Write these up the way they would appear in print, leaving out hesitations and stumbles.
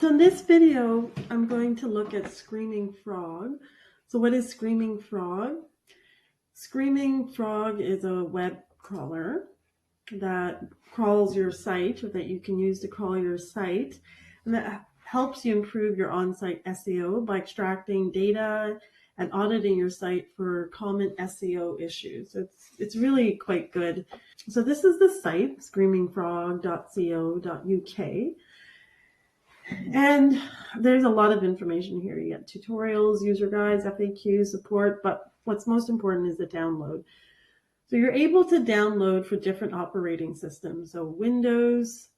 So in this video, I'm going to look at Screaming Frog. So what is Screaming Frog? Screaming Frog is a web crawler that crawls your site, or that you can use to crawl your site, and that helps you improve your on-site SEO by extracting data and auditing your site for common SEO issues. It's really quite good. So this is the site, screamingfrog.co.uk. And there's a lot of information here. You get tutorials, user guides, FAQs, support, but what's most important is the download. So you're able to download for different operating systems. So Windows,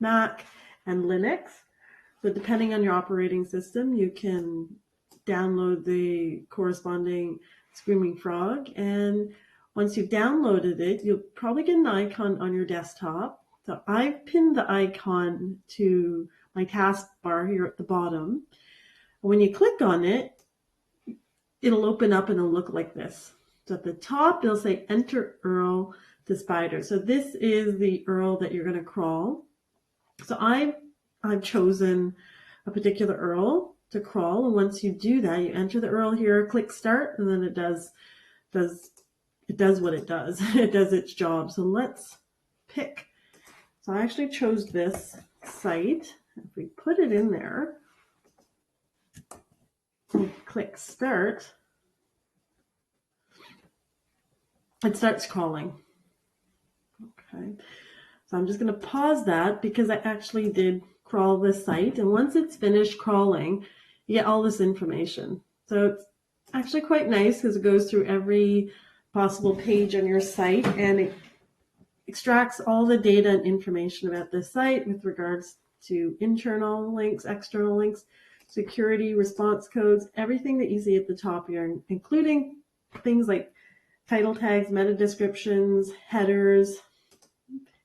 Mac, and Linux. So depending on your operating system, you can download the corresponding Screaming Frog. And once you've downloaded it, you'll probably get an icon on your desktop. So I've pinned the icon to my taskbar here at the bottom. When you click on it, it'll open up and it'll look like this. So at the top, it'll say enter URL to Spider. So this is the URL that you're going to crawl. So I've chosen a particular URL to crawl. And once you do that, you enter the URL here, click start, and then it does what it does. It does its job. So let's pick. So I actually chose this site. If we put it in there, and click start, it starts crawling. Okay, so I'm just going to pause that because I actually did crawl this site. And once it's finished crawling, you get all this information. So it's actually quite nice because it goes through every possible page on your site, and it extracts all the data and information about the site with regards to internal links, external links, security, response codes, everything that you see at the top here, including things like title tags, meta descriptions, headers,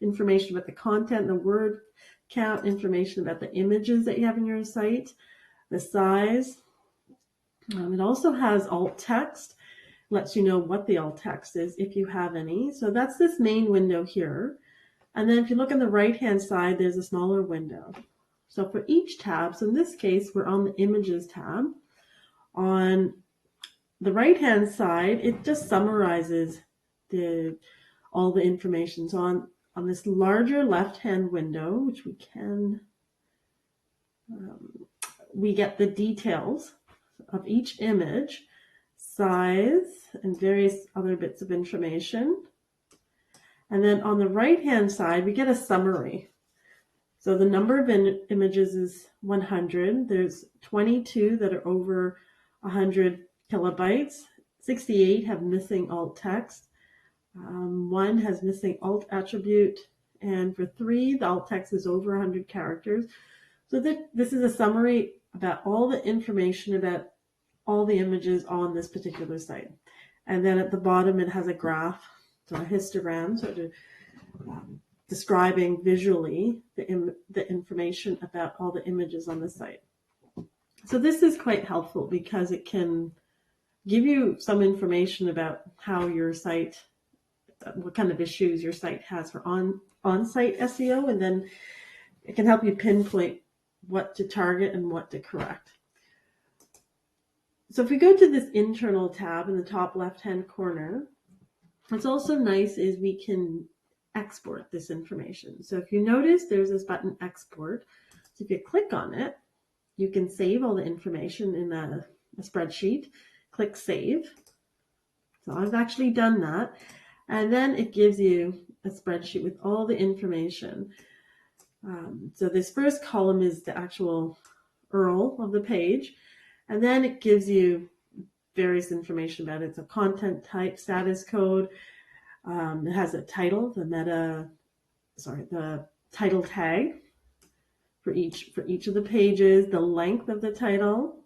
information about the content, the word count, information about the images that you have in your site, the size. It also has alt text. Lets you know what the alt text is if you have any. So that's this main window here. And then if you look on the right-hand side, there's a smaller window. So for each tab, so in this case, we're on the Images tab. On the right-hand side, it just summarizes all the information. So on this larger left-hand window, which we can, we get the details of each image, size, and various other bits of information. And then on the right-hand side, we get a summary. So the number of images is 100. There's 22 that are over 100 kilobytes. 68 have missing alt text. 1 has missing alt attribute. And for 3, the alt text is over 100 characters. So this is a summary about all the information about all the images on this particular site. And then at the bottom, it has a graph, so a histogram, so describing visually the information about all the images on the site. So this is quite helpful because it can give you some information about how your site, what kind of issues your site has for on-site SEO, and then it can help you pinpoint what to target and what to correct. So if we go to this internal tab in the top left-hand corner, what's also nice is we can export this information. So if you notice, there's this button export. So if you click on it, you can save all the information in a spreadsheet. Click save. So I've actually done that. And then it gives you a spreadsheet with all the information. So this first column is the actual URL of the page. And then it gives you various information about it. So content type, status code. It has a title, the title tag for each of the pages, the length of the title.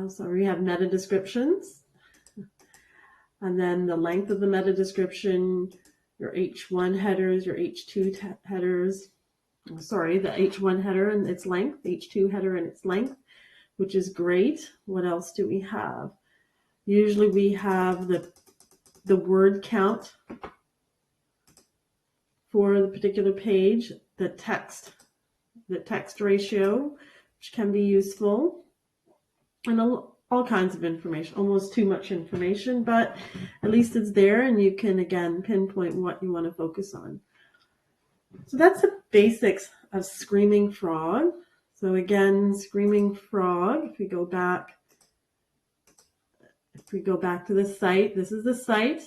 So we have meta descriptions. And then the length of the meta description, your H1 headers, your H2 headers. The H1 header and its length, H2 header and its length, which is great. What else do we have? Usually we have the word count for the particular page, the text ratio, which can be useful, and all kinds of information, almost too much information, but at least it's there and you can, again, pinpoint what you want to focus on. So that's the basics of Screaming Frog. So again, Screaming Frog, if we go back to the site, this is the site.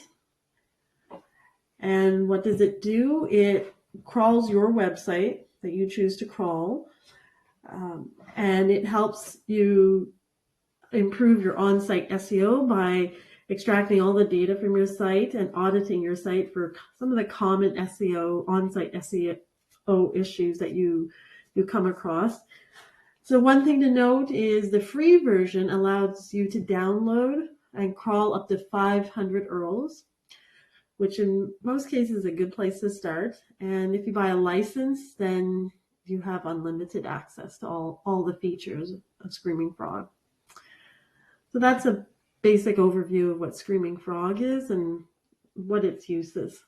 And what does it do? It crawls your website that you choose to crawl, and it helps you improve your on-site SEO by extracting all the data from your site and auditing your site for some of the common on-site SEO issues that you come across. So one thing to note is the free version allows you to download and crawl up to 500 URLs, which in most cases is a good place to start. And if you buy a license, then you have unlimited access to all the features of Screaming Frog. So that's a basic overview of what Screaming Frog is and what its use is.